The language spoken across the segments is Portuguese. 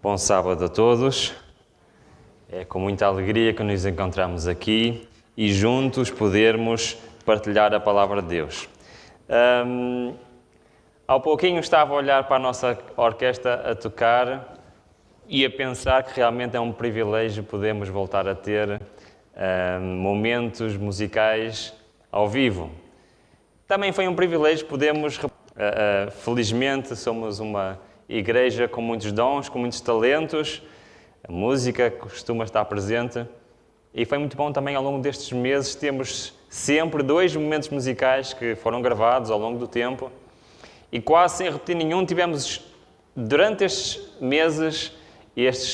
Bom sábado a todos. É com muita alegria que nos encontramos aqui e juntos podermos partilhar a palavra de Deus. Há pouquinho estava a olhar para a nossa orquestra a tocar e a pensar que realmente é um privilégio podermos voltar a ter momentos musicais ao vivo. Também foi um privilégio podermos... felizmente somos uma igreja com muitos dons, com muitos talentos. A música costuma estar presente. E foi muito bom também ao longo destes meses temos sempre 2 momentos musicais que foram gravados ao longo do tempo. E quase sem repetir nenhum, tivemos durante estes meses,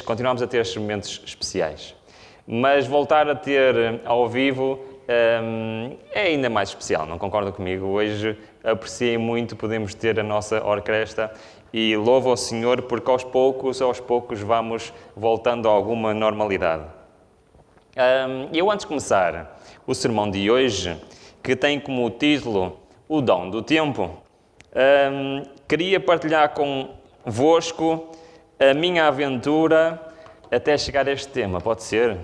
continuamos a ter estes momentos especiais. Mas voltar a ter ao vivo é ainda mais especial, não concordam comigo? Hoje apreciei muito podemos ter a nossa orquestra e louvo ao Senhor porque aos poucos vamos voltando a alguma normalidade. Eu antes de começar o sermão de hoje, que tem como título O Dom do Tempo, queria partilhar convosco a minha aventura até chegar a este tema, pode ser?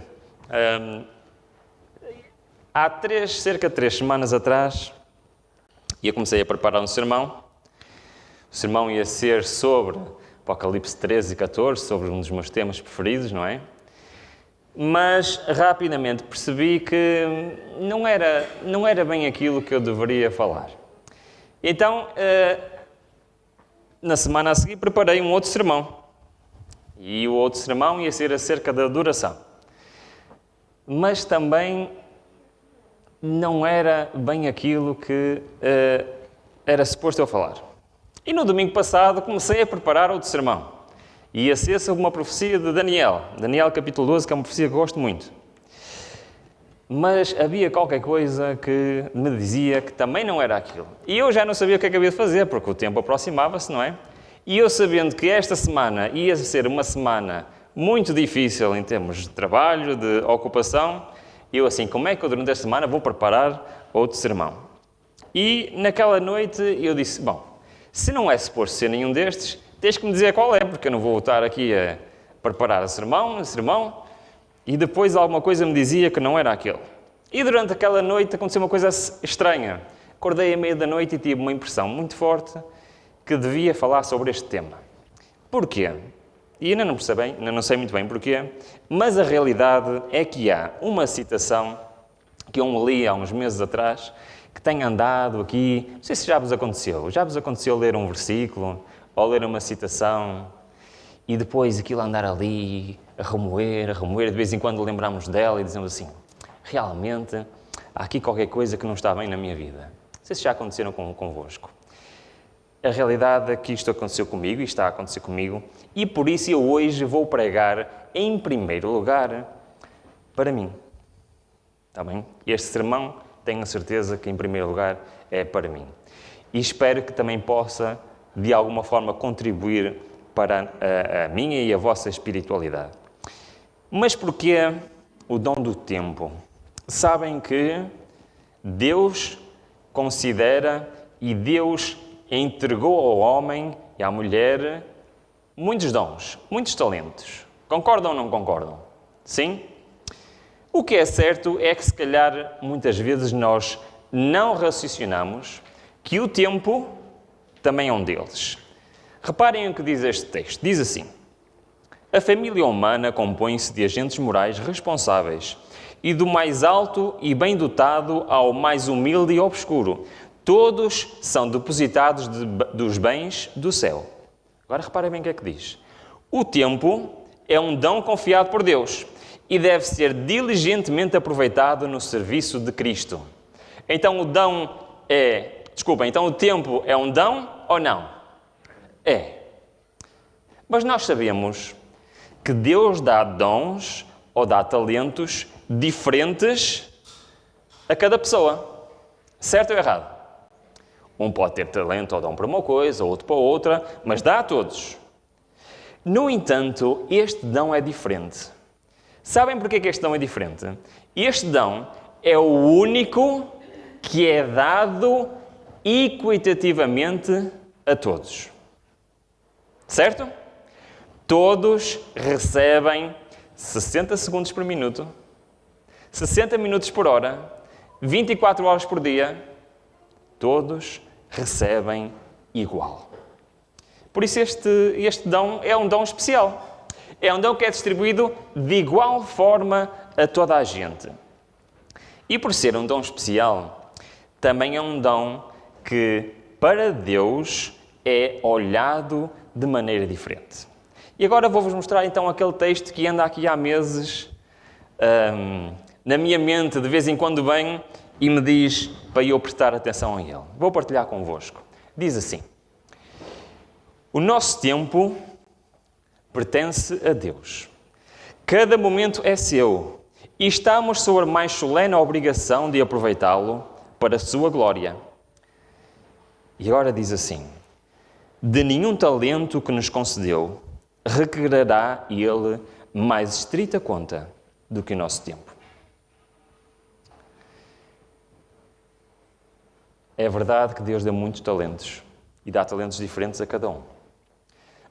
Há cerca de 3 semanas atrás, eu comecei a preparar um sermão. O sermão ia ser sobre Apocalipse 13 e 14, sobre um dos meus temas preferidos, não é? Mas rapidamente percebi que não era bem aquilo que eu deveria falar. Então, na semana a seguir, preparei um outro sermão. E o outro sermão ia ser acerca da adoração. Mas também não era bem aquilo que era suposto eu falar. E no domingo passado comecei a preparar outro sermão. E ia ser sobre uma profecia de Daniel. Daniel capítulo 12, que é uma profecia que eu gosto muito. Mas havia qualquer coisa que me dizia que também não era aquilo. E eu já não sabia o que é que havia de fazer, porque o tempo aproximava-se, não é? E eu sabendo que esta semana ia ser uma semana muito difícil em termos de trabalho, de ocupação, eu assim, como é que eu durante esta semana vou preparar outro sermão? E naquela noite eu disse, bom, se não é suposto ser nenhum destes, tens que me dizer qual é, porque eu não vou estar aqui a preparar o sermão, e depois alguma coisa me dizia que não era aquele. E durante aquela noite aconteceu uma coisa estranha. Acordei à meia da noite e tive uma impressão muito forte que devia falar sobre este tema. Porquê? E ainda não sei muito bem porquê, mas a realidade é que há uma citação que eu li há uns meses atrás, que tem andado aqui, não sei se já vos aconteceu ler um versículo, ou ler uma citação, e depois aquilo andar ali, a remoer, de vez em quando lembramos dela e dizemos assim, realmente, há aqui qualquer coisa que não está bem na minha vida. Não sei se já aconteceram convosco. A realidade é que isto aconteceu comigo e está a acontecer comigo, e por isso eu hoje vou pregar, em primeiro lugar, para mim. Está bem? Este sermão, tenho a certeza que, em primeiro lugar, é para mim. E espero que também possa, de alguma forma, contribuir para a minha e a vossa espiritualidade. Mas porquê o dom do tempo? Sabem que Deus considera e Deus entregou ao homem e à mulher muitos dons, muitos talentos. Concordam ou não concordam? Sim? O que é certo é que, se calhar, muitas vezes nós não raciocinamos que o tempo também é um deles. Reparem o que diz este texto. Diz assim, a família humana compõe-se de agentes morais responsáveis e do mais alto e bem dotado ao mais humilde e obscuro. Todos são depositados dos bens do céu. Agora reparem bem o que é que diz. O tempo é um dom confiado por Deus e deve ser diligentemente aproveitado no serviço de Cristo. Então o tempo é um dom ou não? É. Mas nós sabemos que Deus dá dons ou dá talentos diferentes a cada pessoa. Certo ou errado? Um pode ter talento ou dom para uma coisa, outro para outra, mas dá a todos. No entanto, este dom é diferente. Sabem porquê que este dom é diferente? Este dom é o único que é dado equitativamente a todos. Certo? Todos recebem 60 segundos por minuto, 60 minutos por hora, 24 horas por dia. Todos recebem igual. Por isso este dom é um dom especial. É um dom que é distribuído de igual forma a toda a gente. E por ser um dom especial, também é um dom que, para Deus, é olhado de maneira diferente. E agora vou-vos mostrar então aquele texto que anda aqui há meses na minha mente, de vez em quando vem e me diz para eu prestar atenção a ele. Vou partilhar convosco. Diz assim: o nosso tempo pertence a Deus. Cada momento é seu e estamos sob a mais solene obrigação de aproveitá-lo para a sua glória. E agora diz assim: de nenhum talento que nos concedeu requererá ele mais estrita conta do que o nosso tempo. É verdade que Deus dá muitos talentos e dá talentos diferentes a cada um.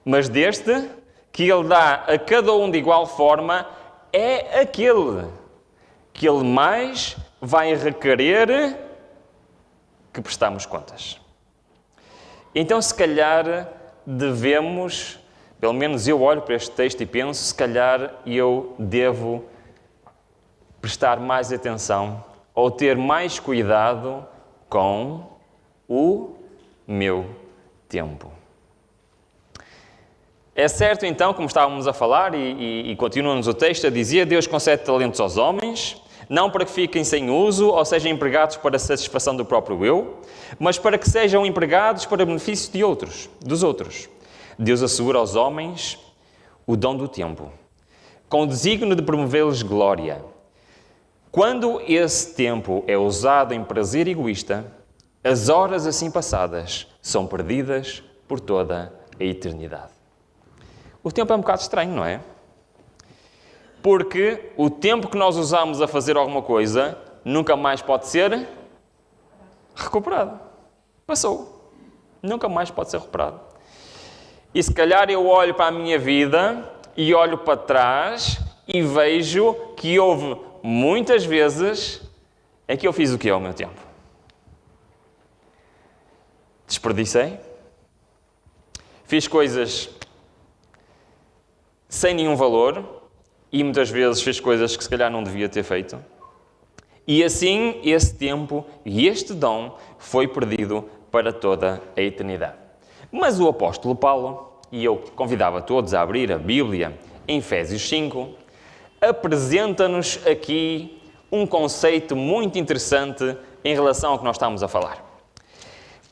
Mas deste que Ele dá a cada um de igual forma é aquele que Ele mais vai requerer que prestamos contas. Então, se calhar, devemos, pelo menos eu olho para este texto e penso, se calhar eu devo prestar mais atenção ou ter mais cuidado com o meu tempo. É certo, então, como estávamos a falar, e continua-nos o texto a dizer: Deus concede talentos aos homens, não para que fiquem sem uso ou sejam empregados para a satisfação do próprio eu, mas para que sejam empregados para benefício dos outros. Deus assegura aos homens o dom do tempo, com o desígnio de promover-lhes glória. Quando esse tempo é usado em prazer egoísta, as horas assim passadas são perdidas por toda a eternidade. O tempo é um bocado estranho, não é? Porque o tempo que nós usamos a fazer alguma coisa nunca mais pode ser recuperado. Passou. Nunca mais pode ser recuperado. E se calhar eu olho para a minha vida e olho para trás e vejo que houve muitas vezes em que eu fiz o que é o meu tempo. Desperdicei. Fiz coisas sem nenhum valor e muitas vezes fiz coisas que se calhar não devia ter feito. E assim esse tempo e este dom foi perdido para toda a eternidade. Mas o apóstolo Paulo, e eu convidava todos a abrir a Bíblia em Efésios 5, apresenta-nos aqui um conceito muito interessante em relação ao que nós estamos a falar.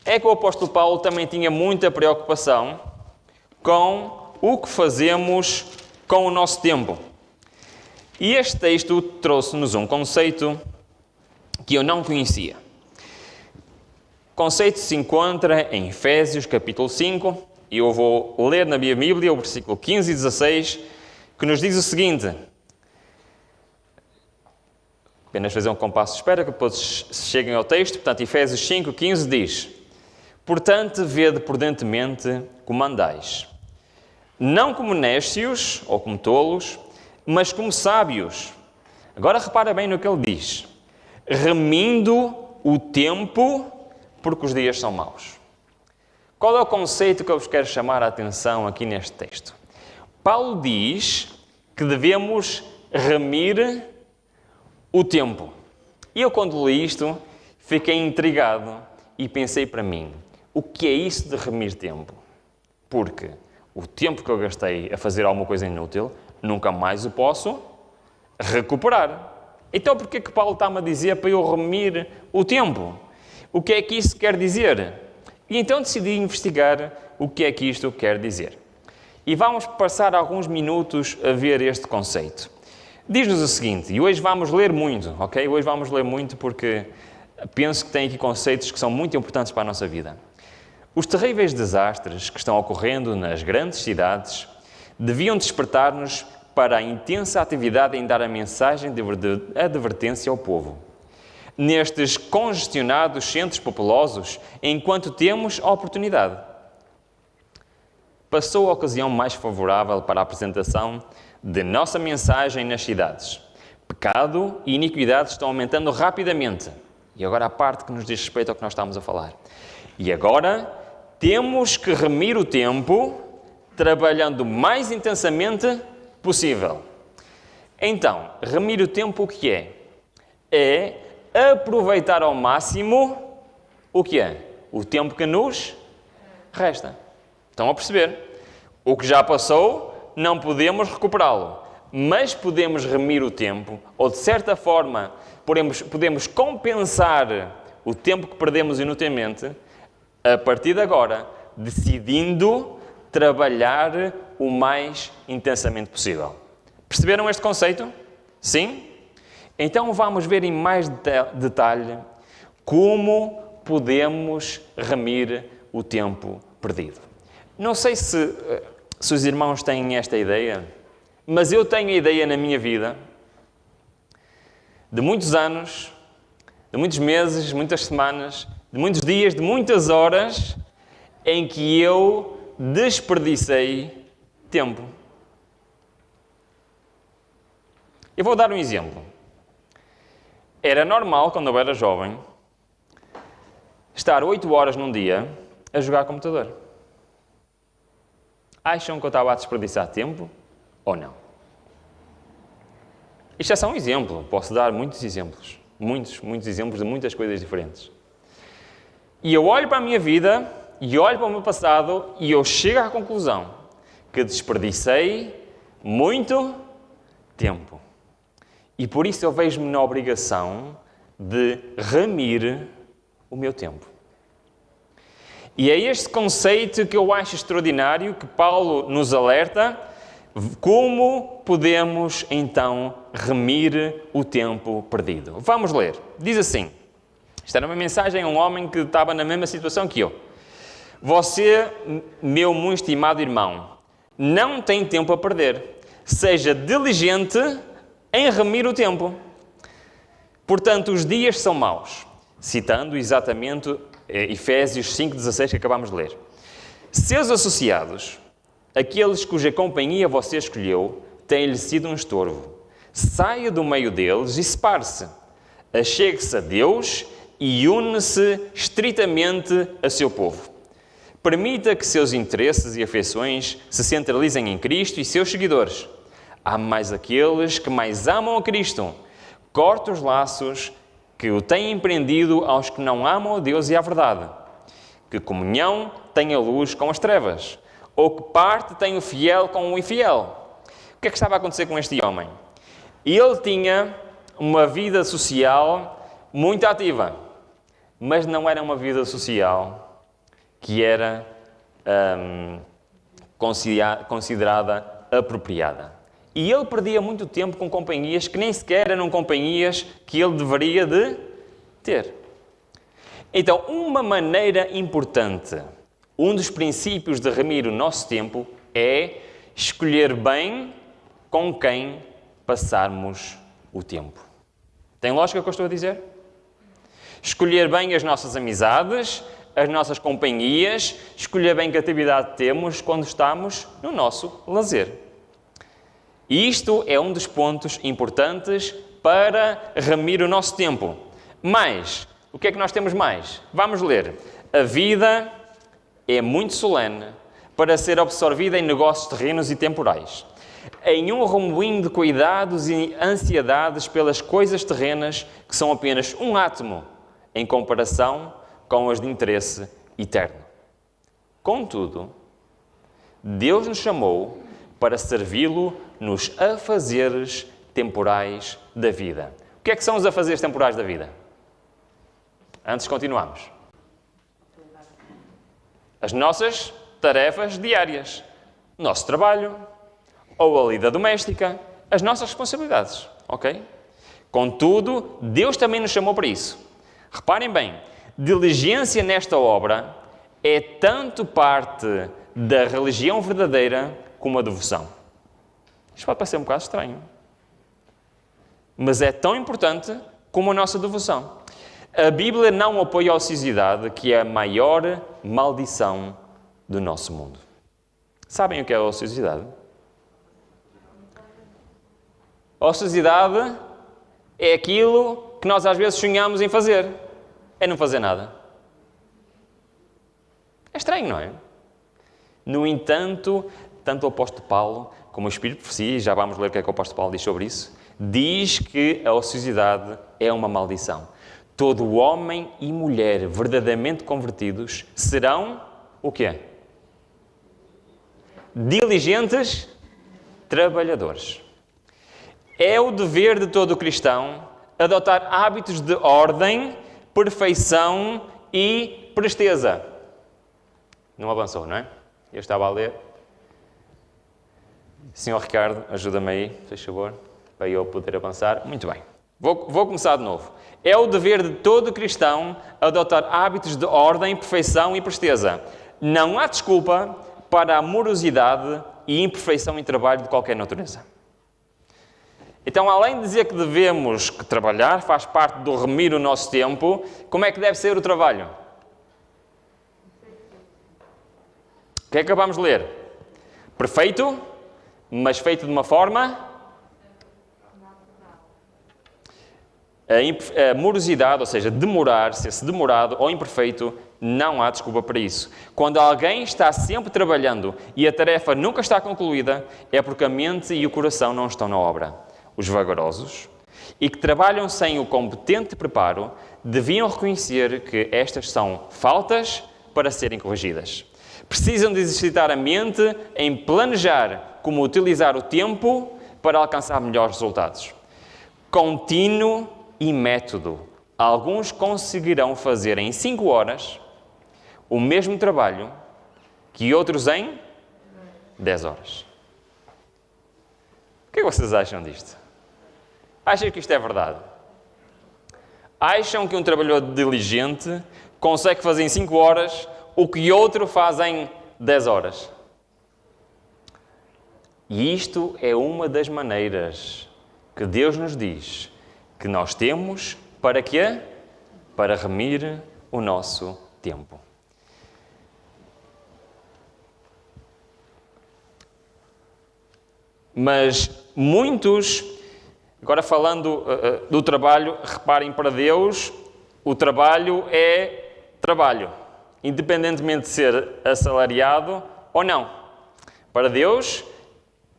É que o apóstolo Paulo também tinha muita preocupação com o que fazemos com o nosso tempo. E este texto trouxe-nos um conceito que eu não conhecia. O conceito se encontra em Efésios capítulo 5, e eu vou ler na minha Bíblia o versículo 15 e 16, que nos diz o seguinte. Apenas fazer um compasso de espera que depois cheguem ao texto. Portanto, Efésios 5, 15 diz: portanto, vede prudentemente como andais, não como néscios ou como tolos, mas como sábios. Agora repara bem no que ele diz: remindo o tempo, porque os dias são maus. Qual é o conceito que eu vos quero chamar a atenção aqui neste texto? Paulo diz que devemos remir o tempo. E eu, quando li isto, fiquei intrigado e pensei para mim: o que é isso de remir tempo? Porque o tempo que eu gastei a fazer alguma coisa inútil, nunca mais o posso recuperar. Então, por que é que Paulo está-me a dizer para eu remir o tempo? O que é que isso quer dizer? E então decidi investigar o que é que isto quer dizer. E vamos passar alguns minutos a ver este conceito. Diz-nos o seguinte, e hoje vamos ler muito, ok? Hoje vamos ler muito porque penso que tem aqui conceitos que são muito importantes para a nossa vida. Os terríveis desastres que estão ocorrendo nas grandes cidades deviam despertar-nos para a intensa atividade em dar a mensagem de advertência ao povo. Nestes congestionados centros populosos, enquanto temos a oportunidade. passou a ocasião mais favorável para a apresentação de nossa mensagem nas cidades. Pecado e iniquidade estão aumentando rapidamente. E agora a parte que nos diz respeito ao que nós estamos a falar. E agora temos que remir o tempo trabalhando o mais intensamente possível. Então, remir o tempo o que é? É aproveitar ao máximo o que é? O tempo que nos resta. Estão a perceber? O que já passou, não podemos recuperá-lo. Mas podemos remir o tempo, ou de certa forma, podemos compensar o tempo que perdemos inutilmente, a partir de agora, decidindo trabalhar o mais intensamente possível. Perceberam este conceito? Sim? Então vamos ver em mais detalhe como podemos remir o tempo perdido. Não sei se os irmãos têm esta ideia, mas eu tenho a ideia na minha vida de muitos anos, de muitos meses, de muitas semanas, de muitos dias, de muitas horas em que eu desperdicei tempo. Eu vou dar um exemplo. Era normal, quando eu era jovem, estar 8 horas num dia a jogar computador. Acham que eu estava a desperdiçar tempo ou não? Isto é só um exemplo. Posso dar muitos exemplos. Muitos exemplos de muitas coisas diferentes. E eu olho para a minha vida, e olho para o meu passado, e eu chego à conclusão que desperdicei muito tempo. E por isso eu vejo-me na obrigação de remir o meu tempo. E é este conceito que eu acho extraordinário, que Paulo nos alerta, como podemos então remir o tempo perdido. Vamos ler. Diz assim, esta era uma mensagem a um homem que estava na mesma situação que eu. Você, meu muito estimado irmão, não tem tempo a perder. Seja diligente em remir o tempo. Portanto, os dias são maus. Citando exatamente Efésios 5,16 que acabamos de ler. Seus associados, aqueles cuja companhia você escolheu, têm-lhe sido um estorvo. Saia do meio deles e separe-se. Achegue-se a Deus e une-se estritamente a seu povo. Permita que seus interesses e afeições se centralizem em Cristo e seus seguidores. Ame mais aqueles que mais amam a Cristo. Corte os laços que o têm empreendido aos que não amam a Deus e a verdade. Que comunhão tem a luz com as trevas? Ou que parte tem o fiel com o infiel? O que é que estava a acontecer com este homem? Ele tinha uma vida social muito ativa, mas não era uma vida social que era considerada apropriada. E ele perdia muito tempo com companhias que nem sequer eram companhias que ele deveria de ter. Então, uma maneira importante, um dos princípios de remir o nosso tempo é escolher bem com quem passarmos o tempo. Tem lógica o que eu estou a dizer? Escolher bem as nossas amizades, as nossas companhias, escolher bem que atividade temos quando estamos no nosso lazer. E isto é um dos pontos importantes para remir o nosso tempo. Mas, o que é que nós temos mais? Vamos ler. A vida é muito solene para ser absorvida em negócios terrenos e temporais. Em um remoinho de cuidados e ansiedades pelas coisas terrenas que são apenas um átomo em comparação com as de interesse eterno. Contudo, Deus nos chamou para servi-lo nos afazeres temporais da vida. O que é que são os afazeres temporais da vida? Antes continuamos. As nossas tarefas diárias, nosso trabalho, ou a lida doméstica, as nossas responsabilidades, ok? Contudo, Deus também nos chamou para isso. Reparem bem, diligência nesta obra é tanto parte da religião verdadeira como a devoção. Isto pode parecer um bocado estranho, mas é tão importante como a nossa devoção. A Bíblia não apoia a ociosidade, que é a maior maldição do nosso mundo. Sabem o que é a ociosidade? A ociosidade é aquilo que nós às vezes sonhamos em fazer. É não fazer nada. É estranho, não é? No entanto, tanto o apóstolo Paulo como o Espírito de Profecia, já vamos ler o que é que o apóstolo Paulo diz sobre isso, diz que a ociosidade é uma maldição. Todo homem e mulher verdadeiramente convertidos serão o quê? Diligentes trabalhadores. É o dever de todo cristão adotar hábitos de ordem, perfeição e presteza. Não avançou, não é? Eu estava a ler. Senhor Ricardo, ajuda-me aí, faz favor, para eu poder avançar. Muito bem. Vou começar de novo. É o dever de todo cristão adotar hábitos de ordem, perfeição e presteza. Não há desculpa para a morosidade e imperfeição em trabalho de qualquer natureza. Então, além de dizer que devemos trabalhar, faz parte do remir o nosso tempo, como é que deve ser o trabalho? O que é que acabamos de ler? Perfeito, mas feito de uma forma... A morosidade, ou seja, demorar, ser-se demorado ou imperfeito, não há desculpa para isso. Quando alguém está sempre trabalhando e a tarefa nunca está concluída, é porque a mente e o coração não estão na obra. Os vagarosos e que trabalham sem o competente preparo deviam reconhecer que estas são faltas para serem corrigidas. Precisam de exercitar a mente em planejar como utilizar o tempo para alcançar melhores resultados. Contínuo e método. Alguns conseguirão fazer em 5 horas o mesmo trabalho que outros em 10 horas. O que é que vocês acham disto? Acham que isto é verdade? Acham que um trabalhador diligente consegue fazer em 5 horas o que outro faz em 10 horas? E isto é uma das maneiras que Deus nos diz que nós temos para quê? Para remir o nosso tempo. Mas muitos, agora falando do trabalho, reparem, para Deus, o trabalho é trabalho, independentemente de ser assalariado ou não. Para Deus,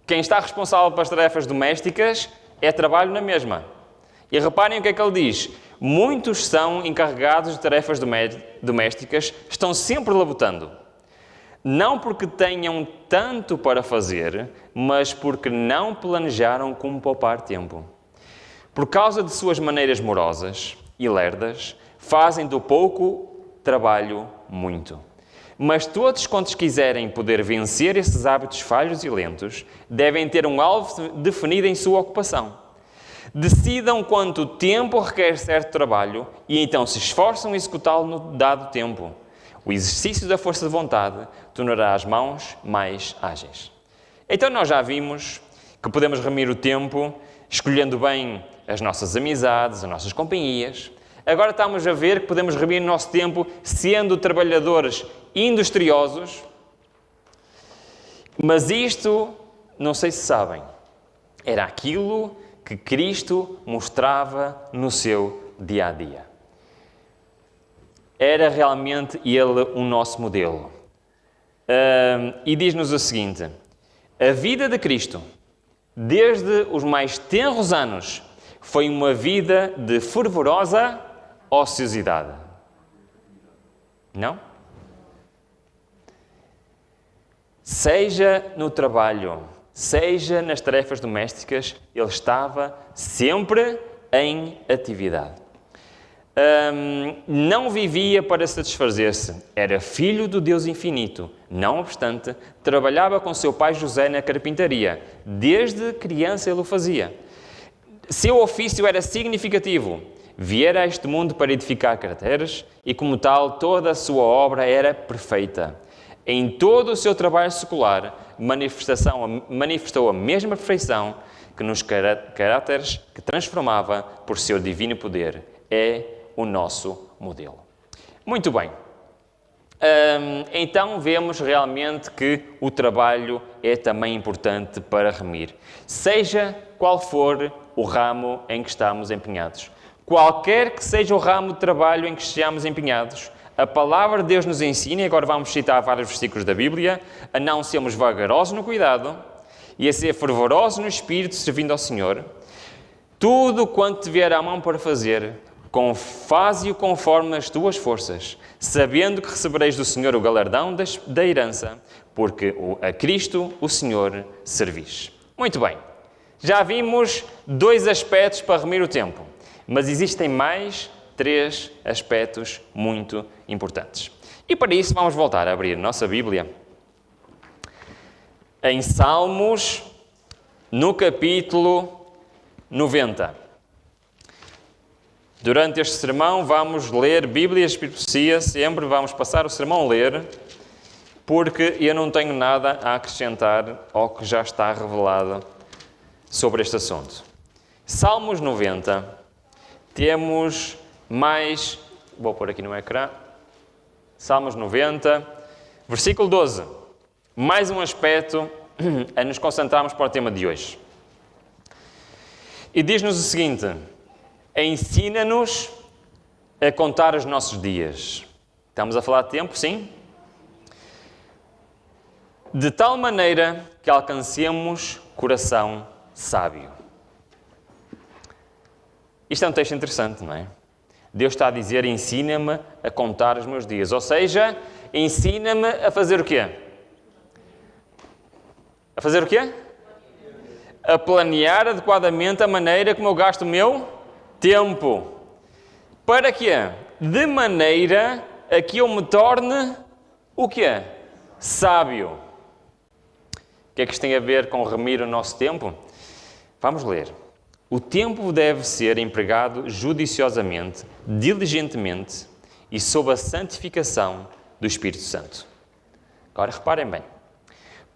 quem está responsável pelas tarefas domésticas é trabalho na mesma. E reparem o que é que ele diz. Muitos são encarregados de tarefas domésticas, estão sempre labutando. Não porque tenham tanto para fazer, mas porque não planejaram como poupar tempo. Por causa de suas maneiras morosas e lerdas, fazem do pouco trabalho muito. Mas todos quantos quiserem poder vencer esses hábitos falhos e lentos, devem ter um alvo definido em sua ocupação. Decidam quanto tempo requer certo trabalho e então se esforçam em executá-lo no dado tempo. O exercício da força de vontade tornará as mãos mais ágeis. Então nós já vimos que podemos remir o tempo escolhendo bem as nossas amizades, as nossas companhias. Agora estamos a ver que podemos remir o nosso tempo sendo trabalhadores industriosos. Mas isto, não sei se sabem, era aquilo que Cristo mostrava no seu dia-a-dia. Era realmente Ele o nosso modelo. E diz-nos o seguinte: a vida de Cristo, desde os mais tenros anos, foi uma vida de fervorosa ociosidade. Não? Seja no trabalho, seja nas tarefas domésticas, ele estava sempre em atividade. Não vivia para satisfazer-se, era filho do Deus infinito. Não obstante, trabalhava com seu pai José na carpintaria. Desde criança ele o fazia. Seu ofício era significativo. Viera a este mundo para edificar carteiras e, como tal, toda a sua obra era perfeita. Em todo o seu trabalho secular, manifestou a mesma perfeição que nos caráteres que transformava por seu divino poder. É o nosso modelo. Muito bem. então vemos realmente que o trabalho é também importante para remir. Seja qual for o ramo em que estamos empenhados. Qualquer que seja o ramo de trabalho em que estejamos empenhados, a palavra de Deus nos ensina, e agora vamos citar vários versículos da Bíblia, a não sermos vagarosos no cuidado e a ser fervorosos no espírito, servindo ao Senhor. Tudo quanto te vier à mão para fazer, faze-o conforme as tuas forças, sabendo que recebereis do Senhor o galardão da herança, porque a Cristo, o Senhor, servis. Muito bem, já vimos 2 aspectos para remir o tempo, mas existem mais 3 aspectos muito importantes. E para isso vamos voltar a abrir a nossa Bíblia em Salmos, no capítulo 90. Durante este sermão vamos ler Bíblias e Profecia, sempre vamos passar o sermão a ler, porque eu não tenho nada a acrescentar ao que já está revelado sobre este assunto. Salmos 90, temos mais, vou pôr aqui no ecrã, Salmos 90, versículo 12, mais um aspecto a nos concentrarmos para o tema de hoje. E diz-nos o seguinte: ensina-nos a contar os nossos dias. Estamos a falar de tempo, sim? De tal maneira que alcancemos coração sábio. Isto é um texto interessante, não é? Deus está a dizer, ensina-me a contar os meus dias. Ou seja, ensina-me a fazer o quê? A fazer o quê? A planear adequadamente a maneira como eu gasto o meu tempo. Para quê? De maneira a que eu me torne o quê? Sábio. O que é que isto tem a ver com remir o nosso tempo? Vamos ler. O tempo deve ser empregado judiciosamente, diligentemente e sob a santificação do Espírito Santo. Agora reparem bem.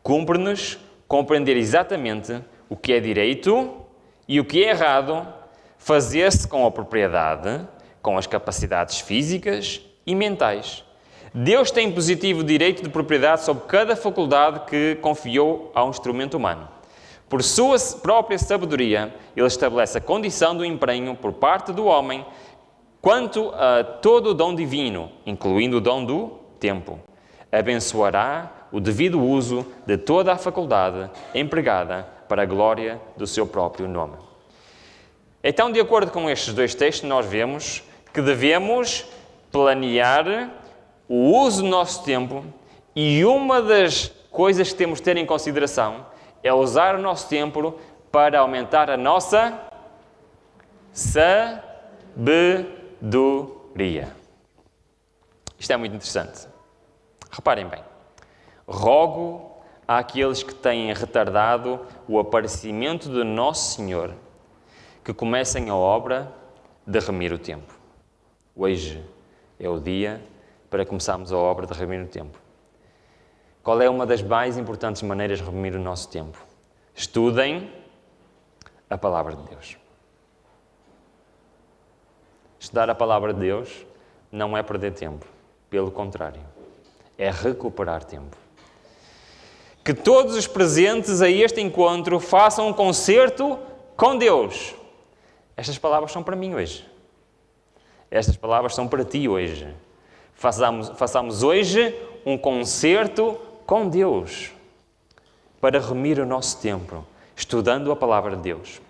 Cumpre-nos compreender exatamente o que é direito e o que é errado, fazer-se com a propriedade, com as capacidades físicas e mentais. Deus tem positivo direito de propriedade sobre cada faculdade que confiou ao instrumento humano. Por sua própria sabedoria, Ele estabelece a condição do empenho por parte do homem quanto a todo o dom divino, incluindo o dom do tempo. Abençoará o devido uso de toda a faculdade empregada para a glória do seu próprio nome. Então, de acordo com estes 2 textos, nós vemos que devemos planear o uso do nosso tempo, e uma das coisas que temos de ter em consideração é usar o nosso tempo para aumentar a nossa sabedoria. Isto é muito interessante. Reparem bem. Rogo àqueles que têm retardado o aparecimento de Nosso Senhor que comecem a obra de remir o tempo. Hoje é o dia para começarmos a obra de remir o tempo. Qual é uma das mais importantes maneiras de remir o nosso tempo? Estudem a Palavra de Deus. Estudar a Palavra de Deus não é perder tempo. Pelo contrário, é recuperar tempo. Que todos os presentes a este encontro façam um concerto com Deus. Estas palavras são para mim hoje. Estas palavras são para ti hoje. Façamos hoje um concerto com Deus para remir o nosso tempo, estudando a Palavra de Deus.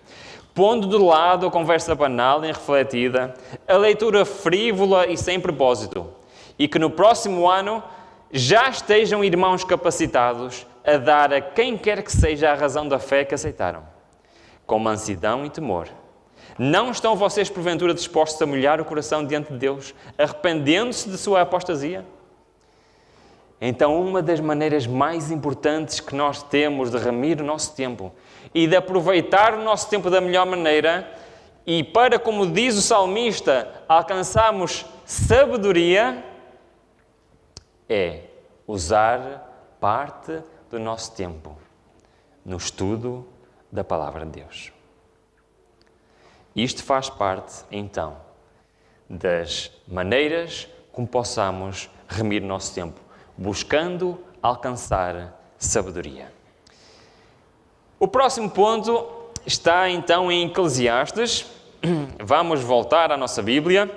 Pondo de lado a conversa banal e irrefletida, a leitura frívola e sem propósito, e que no próximo ano já estejam irmãos capacitados a dar a quem quer que seja a razão da fé que aceitaram, com mansidão e temor. Não estão vocês, porventura, dispostos a molhar o coração diante de Deus, arrependendo-se de sua apostasia? Então, uma das maneiras mais importantes que nós temos de remir o nosso tempo e de aproveitar o nosso tempo da melhor maneira e para, como diz o salmista, alcançarmos sabedoria, é usar parte do nosso tempo no estudo da Palavra de Deus. Isto faz parte, então, das maneiras como possamos remir o nosso tempo, buscando alcançar sabedoria. O próximo ponto está então em Eclesiastes. Vamos voltar à nossa Bíblia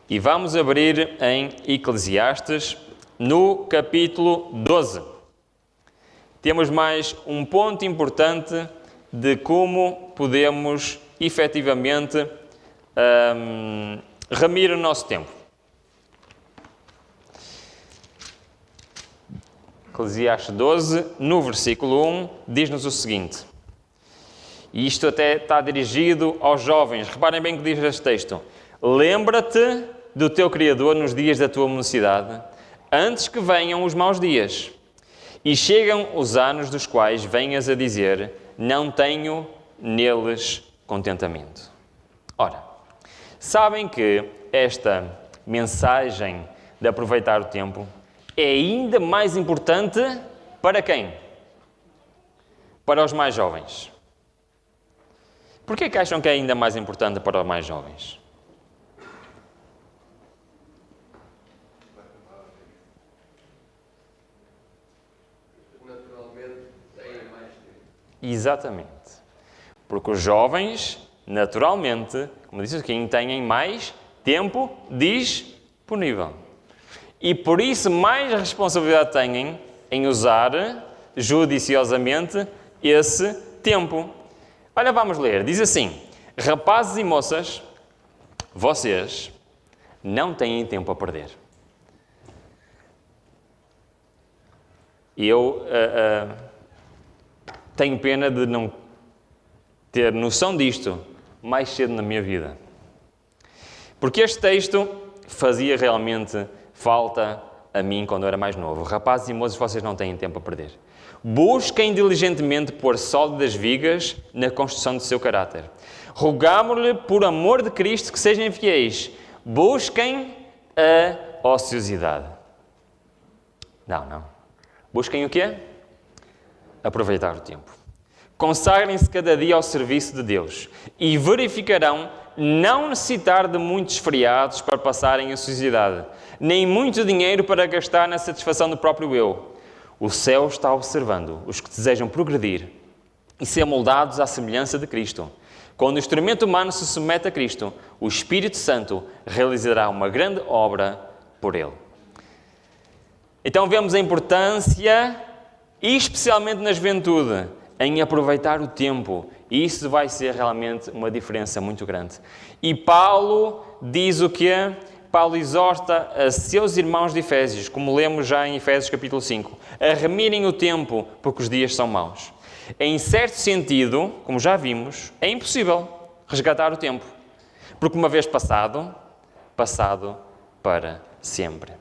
e vamos abrir em Eclesiastes no capítulo 12. Temos mais um ponto importante de como podemos efetivamente remir o nosso tempo. Eclesiastes 12, no versículo 1, diz-nos o seguinte. E isto até está dirigido aos jovens. Reparem bem o que diz este texto. Lembra-te do teu Criador nos dias da tua mocidade, antes que venham os maus dias, e chegam os anos dos quais venhas a dizer, não tenho neles contentamento. Ora, sabem que esta mensagem de aproveitar o tempo é ainda mais importante para quem? Para os mais jovens. Por que acham que é ainda mais importante para os mais jovens? Naturalmente têm mais tempo. Exatamente. Porque os jovens, naturalmente, como disse aqui, têm mais tempo disponível. E por isso mais responsabilidade têm em usar judiciosamente esse tempo. Olha, vamos ler. Diz assim, rapazes e moças, vocês não têm tempo a perder. E eu tenho pena de não ter noção disto mais cedo na minha vida. Porque este texto fazia realmente falta a mim quando eu era mais novo. Rapazes e moças, vocês não têm tempo a perder. Busquem diligentemente pôr sólidas vigas na construção do seu caráter. Rogámo-lhe, por amor de Cristo, que sejam fiéis. Busquem a ociosidade. Não. Busquem o quê? Aproveitar o tempo. Consagrem-se cada dia ao serviço de Deus e verificarão não necessitar de muitos feriados para passarem a ociosidade, nem muito dinheiro para gastar na satisfação do próprio eu. O céu está observando os que desejam progredir e ser moldados à semelhança de Cristo. Quando o instrumento humano se submete a Cristo, o Espírito Santo realizará uma grande obra por ele. Então vemos a importância, e especialmente na juventude, em aproveitar o tempo. E isso vai ser realmente uma diferença muito grande. E Paulo diz o quê? Paulo exorta a seus irmãos de Efésios, como lemos já em Efésios capítulo 5, a remirem o tempo, porque os dias são maus. Em certo sentido, como já vimos, é impossível resgatar o tempo. Porque uma vez passado para sempre.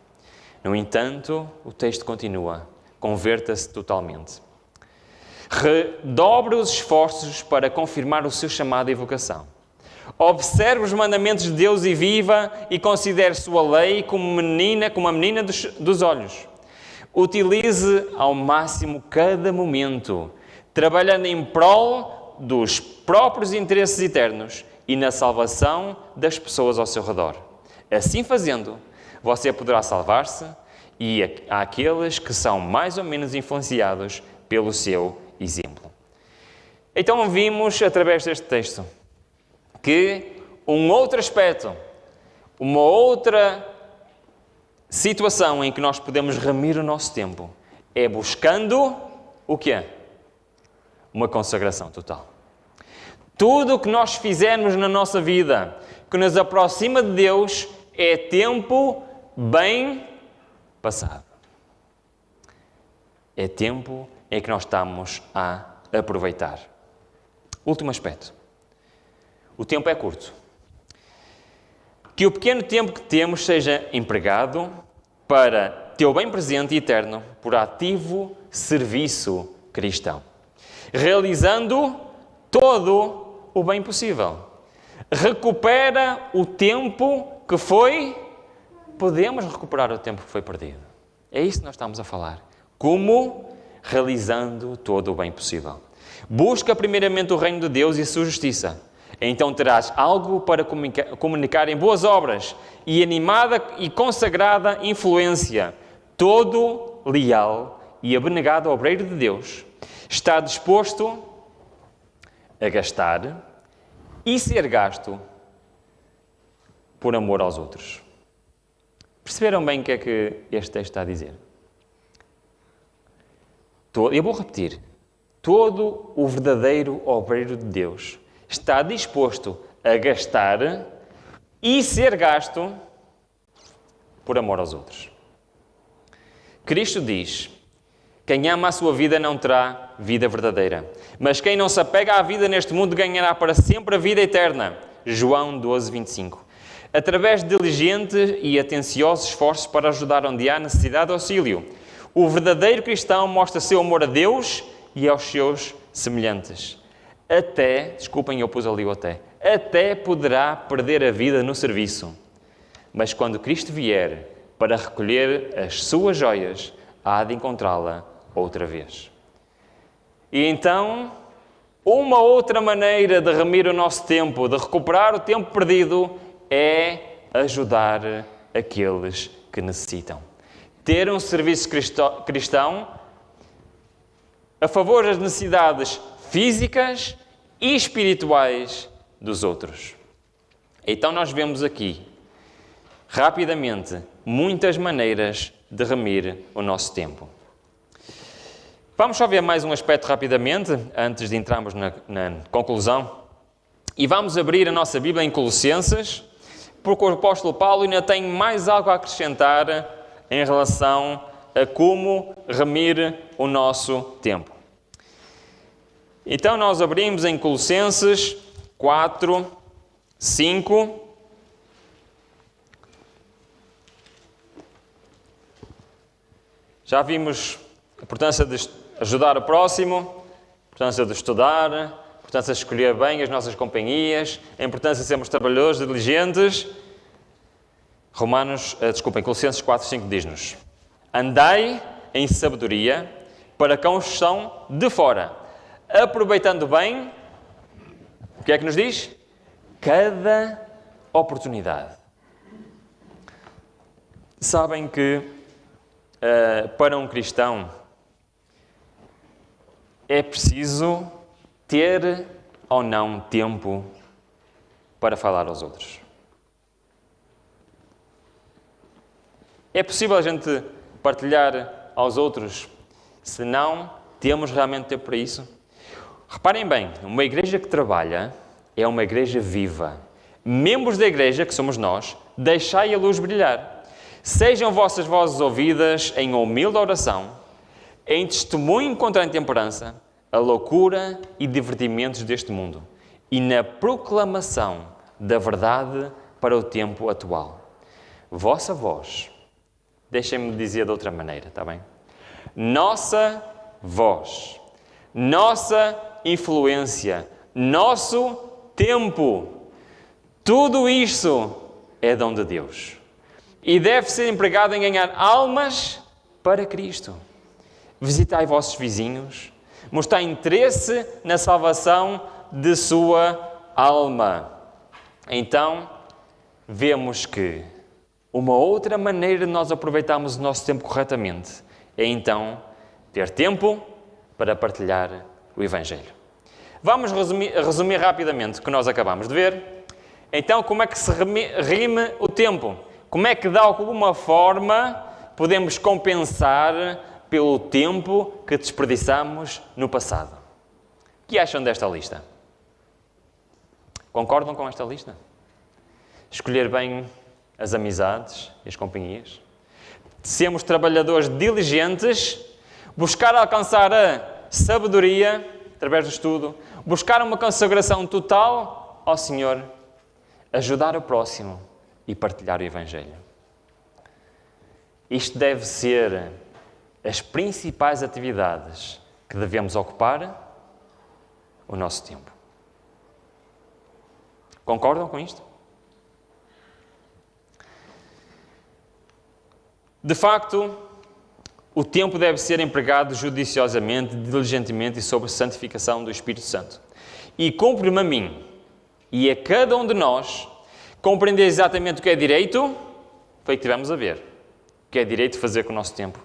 No entanto, o texto continua, converta-se totalmente. Redobre os esforços para confirmar o seu chamado e vocação. Observe os mandamentos de Deus e viva e considere sua lei como a menina dos olhos. Utilize ao máximo cada momento, trabalhando em prol dos próprios interesses eternos e na salvação das pessoas ao seu redor. Assim fazendo, você poderá salvar-se e àqueles que são mais ou menos influenciados pelo seu exemplo. Então vimos, através deste texto, que um outro aspecto, uma outra situação em que nós podemos remir o nosso tempo é buscando o quê? Uma consagração total. Tudo o que nós fizermos na nossa vida que nos aproxima de Deus é tempo bem passado. É tempo em que nós estamos a aproveitar. Último aspecto. O tempo é curto. Que o pequeno tempo que temos seja empregado para teu bem presente e eterno por ativo serviço cristão, realizando todo o bem possível. Recupera o tempo que foi... Podemos recuperar o tempo que foi perdido. É isso que nós estamos a falar. Como? Realizando todo o bem possível. Busca primeiramente o reino de Deus e a sua justiça. Então terás algo para comunicar em boas obras e animada e consagrada influência, todo leal e abnegado obreiro de Deus, está disposto a gastar e ser gasto por amor aos outros. Perceberam bem o que é que este texto está a dizer? Eu vou repetir. Todo o verdadeiro obreiro de Deus está disposto a gastar e ser gasto por amor aos outros. Cristo diz: quem ama a sua vida não terá vida verdadeira, mas quem não se apega à vida neste mundo ganhará para sempre a vida eterna. João 12, 25. Através de diligentes e atenciosos esforços para ajudar onde há necessidade de auxílio, o verdadeiro cristão mostra seu amor a Deus e aos seus semelhantes. Desculpem, eu pus ali o até poderá perder a vida no serviço. Mas quando Cristo vier para recolher as suas joias, há de encontrá-la outra vez. E então, uma outra maneira de remir o nosso tempo, de recuperar o tempo perdido, é ajudar aqueles que necessitam. Ter um serviço cristão a favor das necessidades físicas e espirituais dos outros. Então nós vemos aqui, rapidamente, muitas maneiras de remir o nosso tempo. Vamos só ver mais um aspecto rapidamente, antes de entrarmos na conclusão. E vamos abrir a nossa Bíblia em Colossenses, porque o apóstolo Paulo ainda tem mais algo a acrescentar em relação a como remir o nosso tempo. Então nós abrimos em Colossenses 4, 5. Já vimos a importância de ajudar o próximo, a importância de estudar, a importância de escolher bem as nossas companhias, a importância de sermos trabalhadores, diligentes. Colossenses 4, 5 diz-nos: andai em sabedoria para com os que estão de fora, aproveitando bem, o que é que nos diz? Cada oportunidade. Sabem que para um cristão é preciso ter ou não tempo para falar aos outros. É possível a gente partilhar aos outros se não temos realmente tempo para isso? Reparem bem, uma igreja que trabalha é uma igreja viva. Membros da igreja, que somos nós, deixai a luz brilhar. Sejam vossas vozes ouvidas em humilde oração, em testemunho contra a intemperança, a loucura e divertimentos deste mundo, e na proclamação da verdade para o tempo atual. Vossa voz, deixem-me dizer de outra maneira, está bem? Nossa voz, nossa influência, nosso tempo, tudo isso é dom de Deus. E deve ser empregado em ganhar almas para Cristo. Visitai vossos vizinhos, mostrai interesse na salvação de sua alma. Então, vemos que uma outra maneira de nós aproveitarmos o nosso tempo corretamente é então ter tempo para partilhar o Evangelho. Vamos resumir rapidamente o que nós acabamos de ver. Então, como é que se rime o tempo? Como é que de alguma forma podemos compensar pelo tempo que desperdiçamos no passado? O que acham desta lista? Concordam com esta lista? Escolher bem as amizades e as companhias. Sermos trabalhadores diligentes. Buscar alcançar a sabedoria através do estudo. Buscar uma consagração total ao Senhor. Ajudar o próximo e partilhar o Evangelho. Isto deve ser as principais atividades que devemos ocupar o nosso tempo. Concordam com isto? De facto, o tempo deve ser empregado judiciosamente, diligentemente e sob santificação do Espírito Santo. E cumpre-me a mim, e a cada um de nós compreender exatamente o que é direito, foi o que tivemos a ver. O que é direito de fazer com o nosso tempo.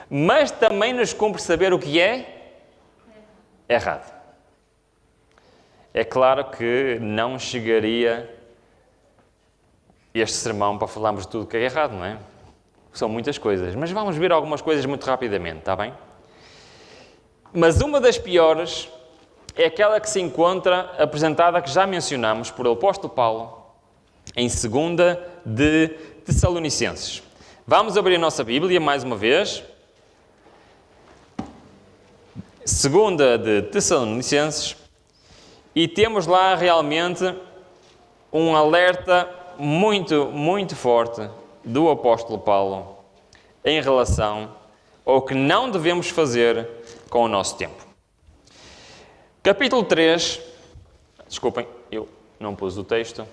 Mas também nos cumpre saber o que é errado. É claro que não chegaria este sermão para falarmos de tudo o que é errado, não é? São muitas coisas. Mas vamos ver algumas coisas muito rapidamente, está bem? Mas uma das piores é aquela que se encontra apresentada, que já mencionamos, por o apóstolo Paulo, em 2 de Tessalonicenses. Vamos abrir a nossa Bíblia mais uma vez. 2 de Tessalonicenses. E temos lá realmente um alerta muito, muito forte do apóstolo Paulo em relação ao que não devemos fazer com o nosso tempo. Capítulo 3, desculpem, eu não pus o texto.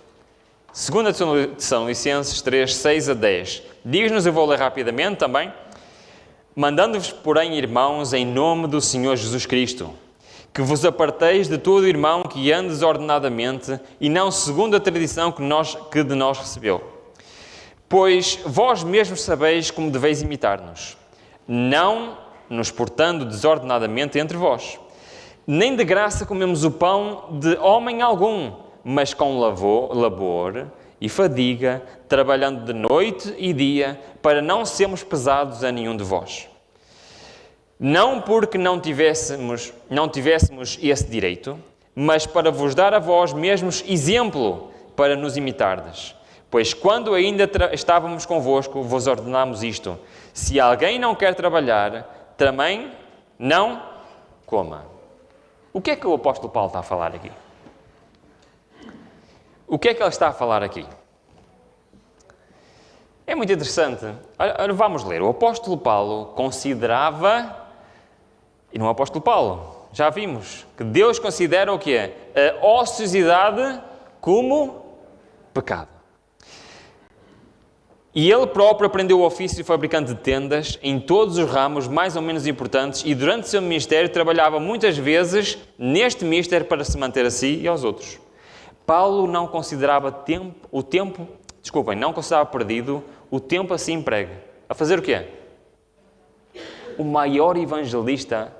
2 Tessalonicenses 3, 6 a 10. Diz-nos, eu vou ler rapidamente também. Mandando-vos, porém, irmãos, em nome do Senhor Jesus Cristo, que vos aparteis de todo irmão que ande desordenadamente e não segundo a tradição que de nós recebeu. Pois vós mesmos sabeis como deveis imitar-nos, não nos portando desordenadamente entre vós. Nem de graça comemos o pão de homem algum, mas com labor e fadiga, trabalhando de noite e dia, para não sermos pesados a nenhum de vós. Não porque não tivéssemos esse direito, mas para vos dar a vós mesmos exemplo para nos imitardes. Pois quando ainda estávamos convosco, vos ordenámos isto: se alguém não quer trabalhar, também não coma. O que é que o apóstolo Paulo está a falar aqui? O que é que ele está a falar aqui? É muito interessante. Vamos ler. O apóstolo Paulo considerava, e não é o apóstolo Paulo, já vimos, que Deus considera o que é? A ociosidade como pecado. E ele próprio aprendeu o ofício de fabricante de tendas em todos os ramos mais ou menos importantes e durante o seu ministério trabalhava muitas vezes neste ministério para se manter a si e aos outros. Paulo não considerava não considerava perdido o tempo assim empregue. A fazer o quê? O maior evangelista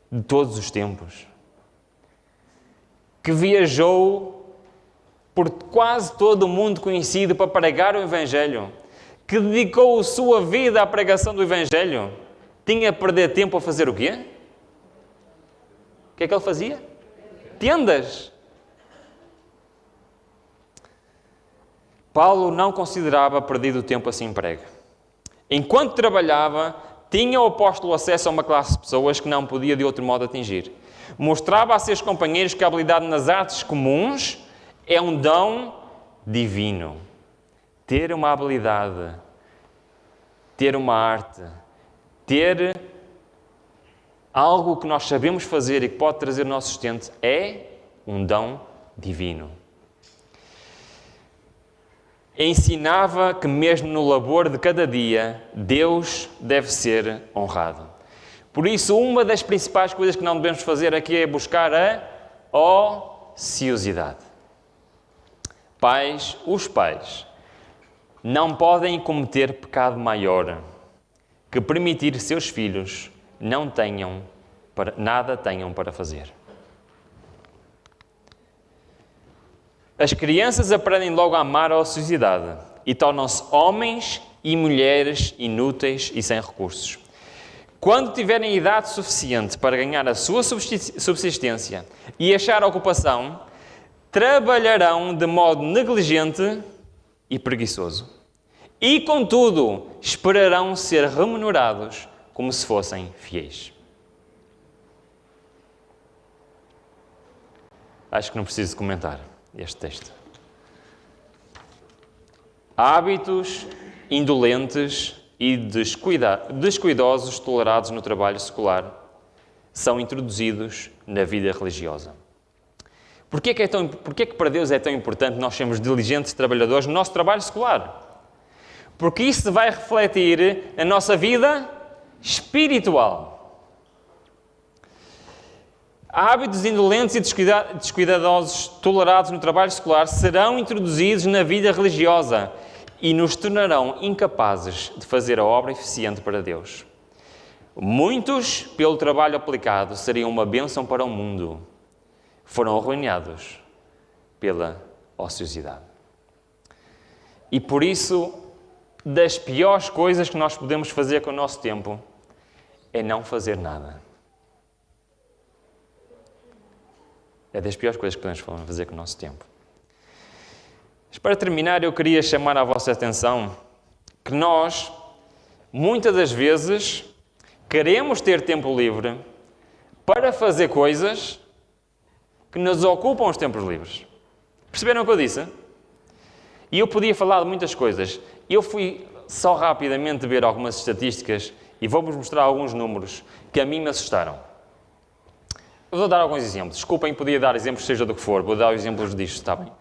de todos os tempos, que viajou por quase todo o mundo conhecido para pregar o Evangelho, que dedicou a sua vida à pregação do Evangelho, tinha a perder tempo a fazer o quê? O que é que ele fazia? Tendas. Paulo não considerava perdido o tempo assim emprego. Enquanto trabalhava, tinha o apóstolo acesso a uma classe de pessoas que não podia de outro modo atingir. Mostrava a seus companheiros que a habilidade nas artes comuns é um dom divino. Ter uma habilidade, ter uma arte, ter algo que nós sabemos fazer e que pode trazer o nosso sustento é um dom divino. Ensinava que mesmo no labor de cada dia, Deus deve ser honrado. Por isso, uma das principais coisas que não devemos fazer aqui é buscar a ociosidade. Os pais não podem cometer pecado maior que permitir seus filhos nada tenham para fazer. As crianças aprendem logo a amar a ociosidade e tornam-se homens e mulheres inúteis e sem recursos. Quando tiverem idade suficiente para ganhar a sua subsistência e achar ocupação, trabalharão de modo negligente e preguiçoso. E, contudo, esperarão ser remunerados como se fossem fiéis. Acho que não preciso comentar este texto. Hábitos indolentes e descuidosos tolerados no trabalho secular são introduzidos na vida religiosa. Porquê que para Deus é tão importante nós sermos diligentes trabalhadores no nosso trabalho secular? Porque isso vai refletir na nossa vida espiritual. Hábitos indolentes e descuidadosos tolerados no trabalho escolar serão introduzidos na vida religiosa e nos tornarão incapazes de fazer a obra eficiente para Deus. Muitos, pelo trabalho aplicado, seriam uma bênção para o mundo. Foram arruinados pela ociosidade. E por isso, das piores coisas que nós podemos fazer com o nosso tempo é não fazer nada. É das piores coisas que podemos fazer com o nosso tempo. Mas para terminar, eu queria chamar a vossa atenção que nós, muitas das vezes, queremos ter tempo livre para fazer coisas que nos ocupam os tempos livres. Perceberam o que eu disse? E eu podia falar de muitas coisas. Eu fui só rapidamente ver algumas estatísticas e vou-vos mostrar alguns números que a mim me assustaram. Eu vou dar alguns exemplos. Desculpem, podia dar exemplos seja do que for. Vou dar exemplos disto, está bem?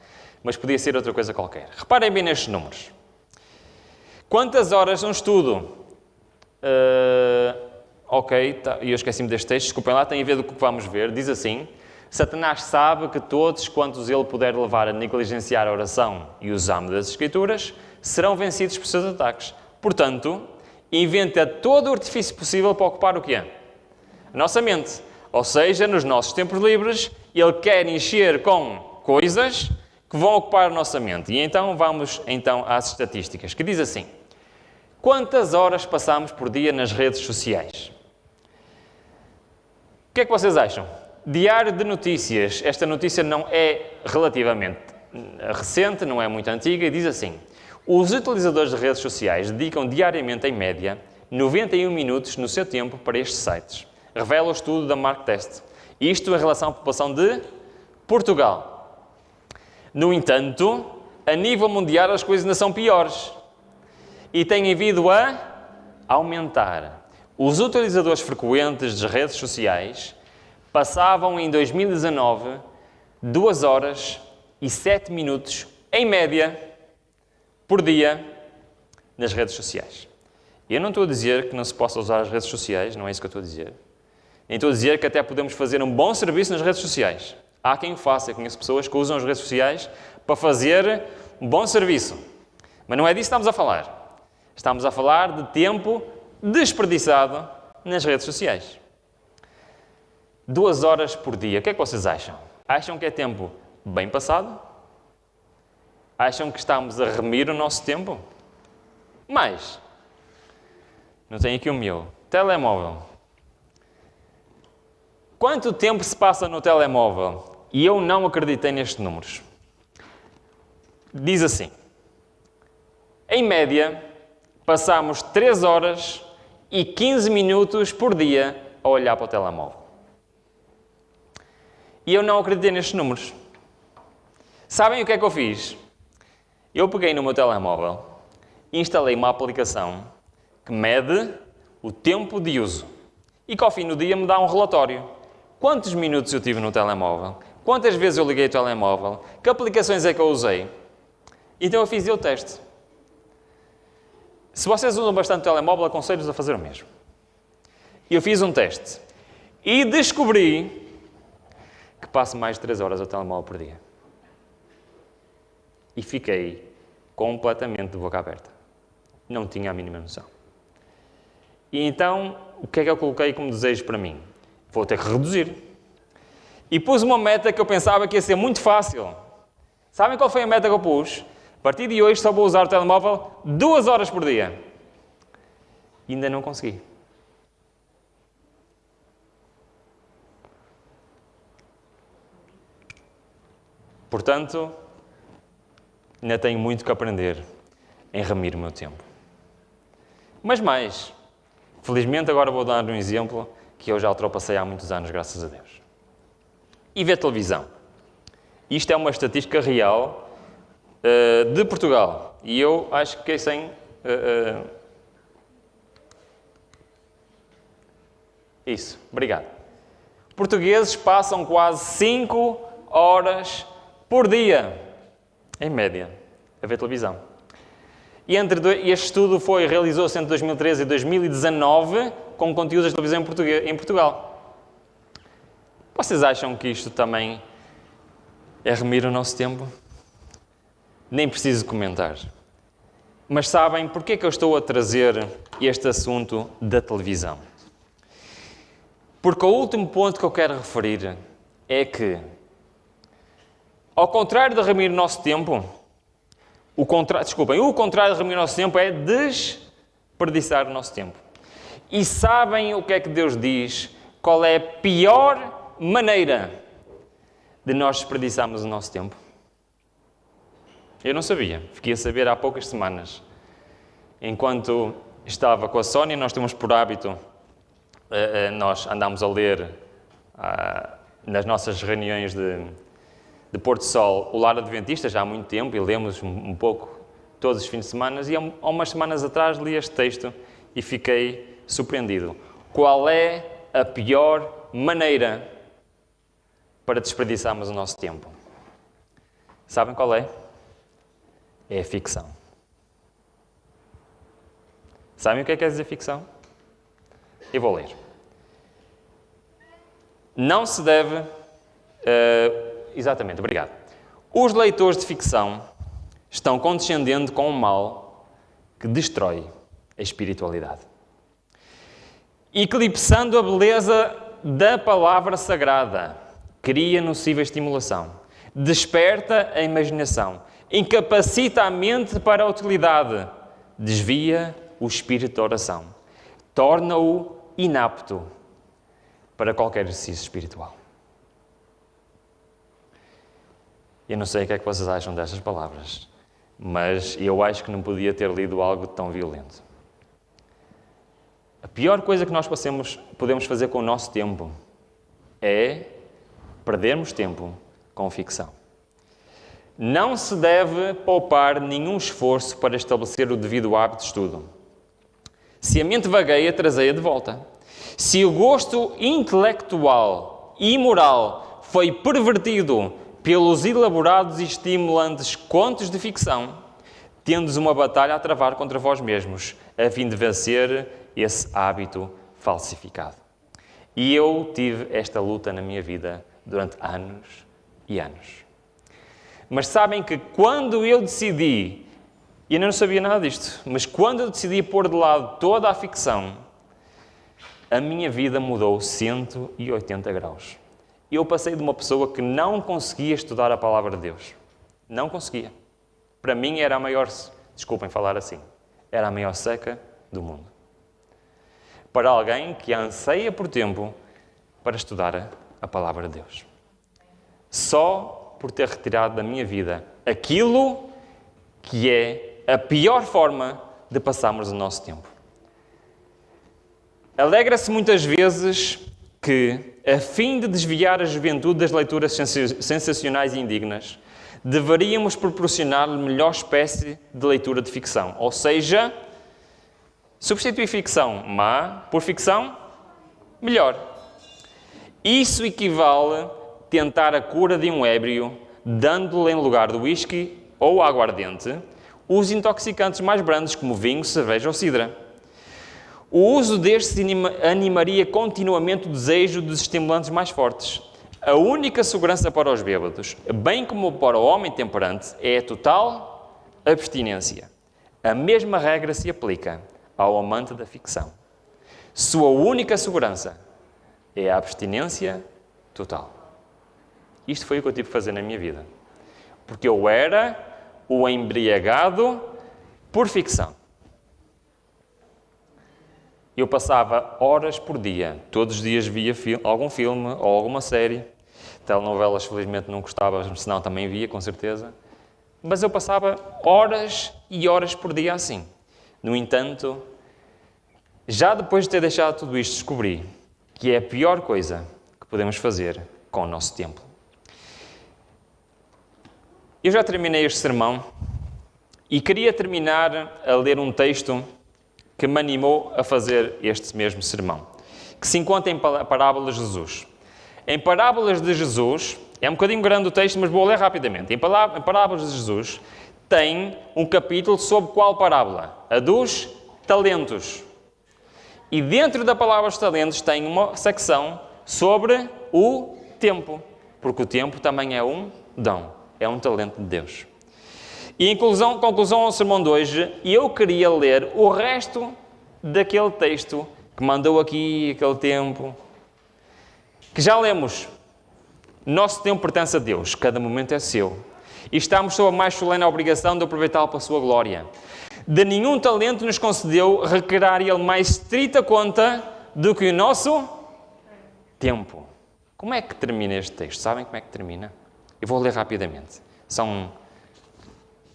Mas podia ser outra coisa qualquer. Reparem bem nestes números. Quantas horas um estudo? Eu esqueci-me deste texto. Desculpem lá, tem a ver do que vamos ver. Diz assim: Satanás sabe que todos quantos ele puder levar a negligenciar a oração e o exame das Escrituras serão vencidos por seus ataques. Portanto, inventa todo o artifício possível para ocupar o que é? A nossa mente. Ou seja, nos nossos tempos livres, ele quer encher com coisas que vão ocupar a nossa mente. E então vamos às estatísticas, que diz assim: quantas horas passamos por dia nas redes sociais? O que é que vocês acham? Diário de notícias. Esta notícia não é relativamente recente, não é muito antiga, e diz assim: os utilizadores de redes sociais dedicam diariamente, em média, 91 minutos no seu tempo para estes sites. Revela o estudo da Marktest. Isto em relação à população de Portugal. No entanto, a nível mundial as coisas ainda são piores. E têm vindo a aumentar. Os utilizadores frequentes das redes sociais passavam em 2019 2 horas e 7 minutos, em média, por dia, nas redes sociais. Eu não estou a dizer que não se possa usar as redes sociais, não é isso que eu estou a dizer. Nem estou a dizer que até podemos fazer um bom serviço nas redes sociais. Há quem o faça, eu conheço pessoas que usam as redes sociais para fazer um bom serviço. Mas não é disso que estamos a falar. Estamos a falar de tempo desperdiçado nas redes sociais. 2 horas por dia. O que é que vocês acham? Acham que é tempo bem passado? Acham que estamos a remir o nosso tempo? Mais. Não tenho aqui o meu. Telemóvel. Quanto tempo se passa no telemóvel? E eu não acreditei nestes números. Diz assim: em média, passamos 3 horas e 15 minutos por dia a olhar para o telemóvel. E eu não acreditei nestes números. Sabem o que é que eu fiz? Eu peguei no meu telemóvel e instalei uma aplicação que mede o tempo de uso e que ao fim do dia me dá um relatório. Quantos minutos eu tive no telemóvel? Quantas vezes eu liguei o telemóvel? Que aplicações é que eu usei? Então eu fiz o teste. Se vocês usam bastante o telemóvel, aconselho-vos a fazer o mesmo. Eu fiz um teste e descobri que passo mais de 3 horas ao telemóvel por dia. E fiquei completamente de boca aberta. Não tinha a mínima noção. E então, o que é que eu coloquei como desejo para mim? Vou ter que reduzir. E pus uma meta que eu pensava que ia ser muito fácil. Sabem qual foi a meta que eu pus? A partir de hoje só vou usar o telemóvel 2 horas por dia. E ainda não consegui. Portanto, ainda tenho muito que aprender em remir o meu tempo. Mas mais, felizmente agora vou dar um exemplo que eu já ultrapassei há muitos anos, graças a Deus. E ver televisão. Isto é uma estatística real de Portugal. E eu acho que fiquei sem... Isso, obrigado. Portugueses passam quase 5 horas por dia, em média, a ver televisão. E este estudo realizou-se entre 2013 e 2019 com conteúdos de televisão em Portugal. Vocês acham que isto também é remir o nosso tempo? Nem preciso comentar. Mas sabem porque é que eu estou a trazer este assunto da televisão? Porque o último ponto que eu quero referir é que, ao contrário de remir o nosso tempo, o contrário de remir o nosso tempo é desperdiçar o nosso tempo. E sabem o que é que Deus diz? Qual é a pior maneira de nós desperdiçarmos o nosso tempo? Eu não sabia. Fiquei a saber há poucas semanas. Enquanto estava com a Sónia, nós temos por hábito, nós andámos a ler nas nossas reuniões de Porto Sol o Lar Adventista já há muito tempo e lemos um pouco todos os fins de semana e há umas semanas atrás li este texto e fiquei surpreendido. Qual é a pior maneira para desperdiçarmos o nosso tempo? Sabem qual é? É a ficção. Sabem o que é quer dizer ficção? Eu vou ler. Não se deve... exatamente, obrigado. Os leitores de ficção estão condescendendo com um mal que destrói a espiritualidade, eclipsando a beleza da palavra sagrada, cria nociva estimulação, desperta a imaginação, incapacita a mente para a utilidade, desvia o espírito da oração, torna-o inapto para qualquer exercício espiritual. Eu não sei o que é que vocês acham destas palavras, mas eu acho que não podia ter lido algo tão violento. A pior coisa que nós podemos fazer com o nosso tempo é perdermos tempo com ficção. Não se deve poupar nenhum esforço para estabelecer o devido hábito de estudo. Se a mente vagueia, trazei-a de volta. Se o gosto intelectual e moral foi pervertido pelos elaborados e estimulantes contos de ficção, tendes uma batalha a travar contra vós mesmos, a fim de vencer esse hábito falsificado. E eu tive esta luta na minha vida durante anos e anos. Mas sabem que quando eu decidi, e eu não sabia nada disto, mas quando eu decidi pôr de lado toda a ficção, a minha vida mudou 180 graus. Eu passei de uma pessoa que não conseguia estudar a palavra de Deus. Não conseguia. Para mim era a maior, desculpem falar assim, era a maior seca do mundo. Para alguém que anseia por tempo para estudar a palavra de Deus. Só por ter retirado da minha vida aquilo que é a pior forma de passarmos o nosso tempo. Alegra-se muitas vezes que, a fim de desviar a juventude das leituras sensacionais e indignas, deveríamos proporcionar-lhe melhor espécie de leitura de ficção. Ou seja, substituir ficção má por ficção melhor. Isso equivale a tentar a cura de um ébrio, dando-lhe em lugar do whisky ou aguardente, os intoxicantes mais brandos como vinho, cerveja ou cidra. O uso destes animaria continuamente o desejo dos estimulantes mais fortes. A única segurança para os bêbados, bem como para o homem temperante, é a total abstinência. A mesma regra se aplica ao amante da ficção. Sua única segurança é a abstinência total. Isto foi o que eu tive que fazer na minha vida. Porque eu era o embriagado por ficção. Eu passava horas por dia. Todos os dias via algum filme ou alguma série. Telenovelas, felizmente, não gostava, senão também via, com certeza. Mas eu passava horas e horas por dia assim. No entanto, já depois de ter deixado tudo isto, descobri que é a pior coisa que podemos fazer com o nosso tempo. Eu já terminei este sermão e queria terminar a ler um texto que me animou a fazer este mesmo sermão, que se encontra em Parábolas de Jesus. Em Parábolas de Jesus, é um bocadinho grande o texto, mas vou ler rapidamente. Em Parábolas de Jesus, tem um capítulo sobre qual parábola? A dos talentos. E dentro da palavra dos talentos tem uma secção sobre o tempo, porque o tempo também é um dom, é um talento de Deus. E em conclusão ao sermão de hoje, eu queria ler o resto daquele texto que mandou aqui aquele tempo, que já lemos. Nosso tempo pertence a Deus, cada momento é seu. E estamos sob a mais solene obrigação de aproveitá-lo para a sua glória. De nenhum talento nos concedeu requerer Ele mais estrita conta do que o nosso tempo. Como é que termina este texto? Sabem como é que termina? Eu vou ler rapidamente. São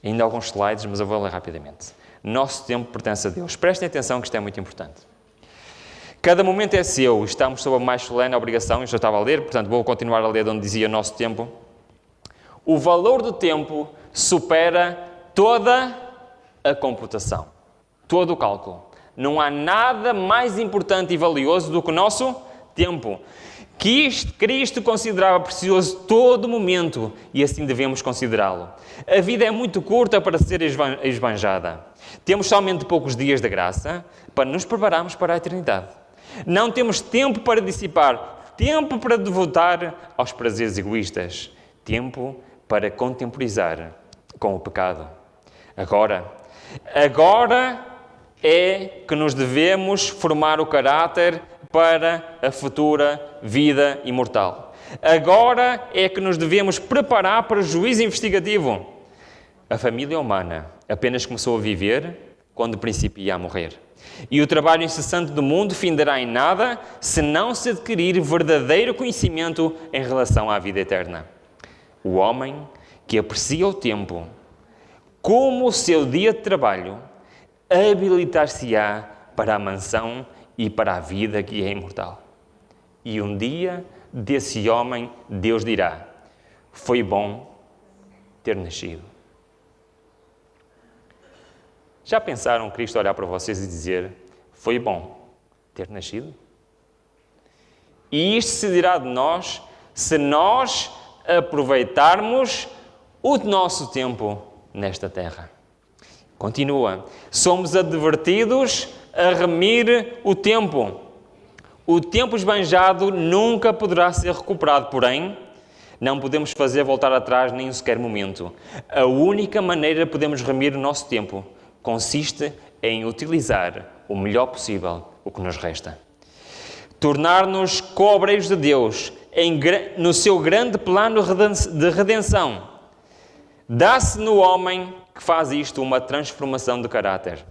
ainda alguns slides, mas eu vou ler rapidamente. Nosso tempo pertence a Deus. Prestem atenção que isto é muito importante. Cada momento é seu. Estamos sob a mais solene obrigação. Eu já estava a ler, portanto vou continuar a ler de onde dizia nosso tempo. O valor do tempo supera toda a computação, todo o cálculo. Não há nada mais importante e valioso do que o nosso tempo. Cristo considerava precioso todo momento e assim devemos considerá-lo. A vida é muito curta para ser esbanjada. Temos somente poucos dias de graça para nos prepararmos para a eternidade. Não temos tempo para dissipar, tempo para devotar aos prazeres egoístas, tempo para contemporizar com o pecado. Agora é que nos devemos formar o caráter para a futura vida imortal. Agora é que nos devemos preparar para o juízo investigativo. A família humana apenas começou a viver quando principia a morrer. E o trabalho incessante do mundo findará em nada se não se adquirir verdadeiro conhecimento em relação à vida eterna. O homem que aprecia o tempo como o seu dia de trabalho habilitar-se-á para a mansão e para a vida que é imortal. E um dia desse homem Deus dirá: foi bom ter nascido. Já pensaram Cristo olhar para vocês e dizer: foi bom ter nascido? E isto se dirá de nós se nós aproveitarmos o nosso tempo nesta terra. Continua. Somos advertidos a remir o tempo. O tempo esbanjado nunca poderá ser recuperado, porém, não podemos fazer voltar atrás nem um sequer momento. A única maneira de podermos remir o nosso tempo consiste em utilizar o melhor possível o que nos resta. Tornar-nos co-obreiros de Deus no seu grande plano de redenção. Dá-se no homem que faz isto uma transformação de caráter.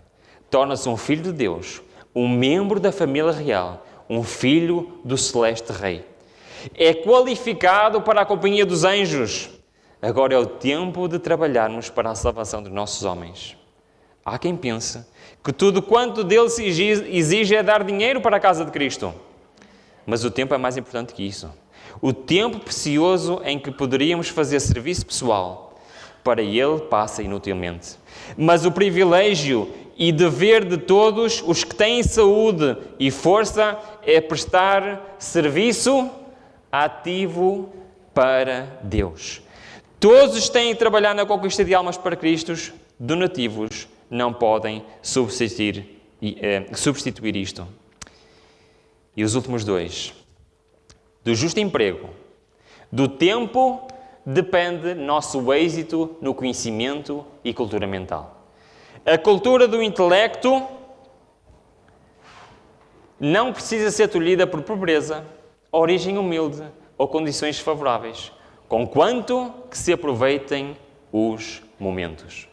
Torna-se um filho de Deus, um membro da família real, um filho do celeste Rei. É qualificado para a companhia dos anjos. Agora é o tempo de trabalharmos para a salvação dos nossos homens. Há quem pense que tudo quanto dele se exige é dar dinheiro para a casa de Cristo. Mas o tempo é mais importante que isso. O tempo precioso em que poderíamos fazer serviço pessoal, para ele passa inutilmente. Mas o privilégio e dever de todos os que têm saúde e força é prestar serviço ativo para Deus. Todos os que têm de trabalhar na conquista de almas para Cristo, donativos, não podem substituir isto. E os últimos dois. Do justo emprego, do tempo, depende nosso êxito no conhecimento e cultura mental. A cultura do intelecto não precisa ser tolhida por pobreza, origem humilde ou condições favoráveis, conquanto que se aproveitem os momentos.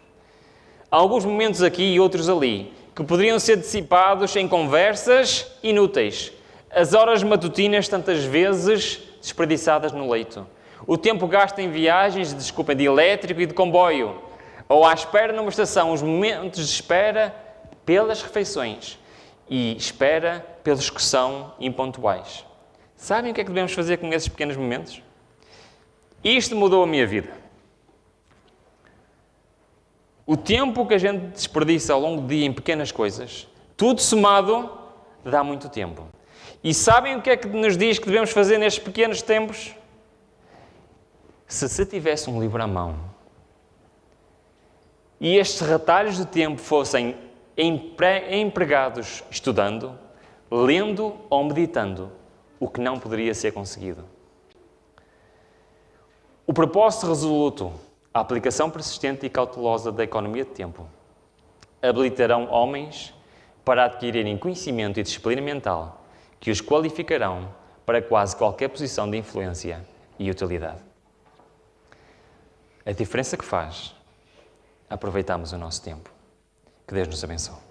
Há alguns momentos aqui e outros ali, que poderiam ser dissipados em conversas inúteis. As horas matutinas tantas vezes desperdiçadas no leito. O tempo gasto em viagens, de elétrico e de comboio. Ou à espera numa estação, os momentos de espera pelas refeições. E espera pelos que são impontuais. Sabem o que é que devemos fazer com esses pequenos momentos? Isto mudou a minha vida. O tempo que a gente desperdiça ao longo do dia em pequenas coisas, tudo somado, dá muito tempo. E sabem o que é que nos diz que devemos fazer nestes pequenos tempos? Se tivesse um livro à mão e estes retalhos de tempo fossem empregados estudando, lendo ou meditando, o que não poderia ser conseguido. O propósito resoluto, a aplicação persistente e cautelosa da economia de tempo, habilitarão homens para adquirirem conhecimento e disciplina mental que os qualificarão para quase qualquer posição de influência e utilidade. A diferença que faz aproveitarmos o nosso tempo. Que Deus nos abençoe.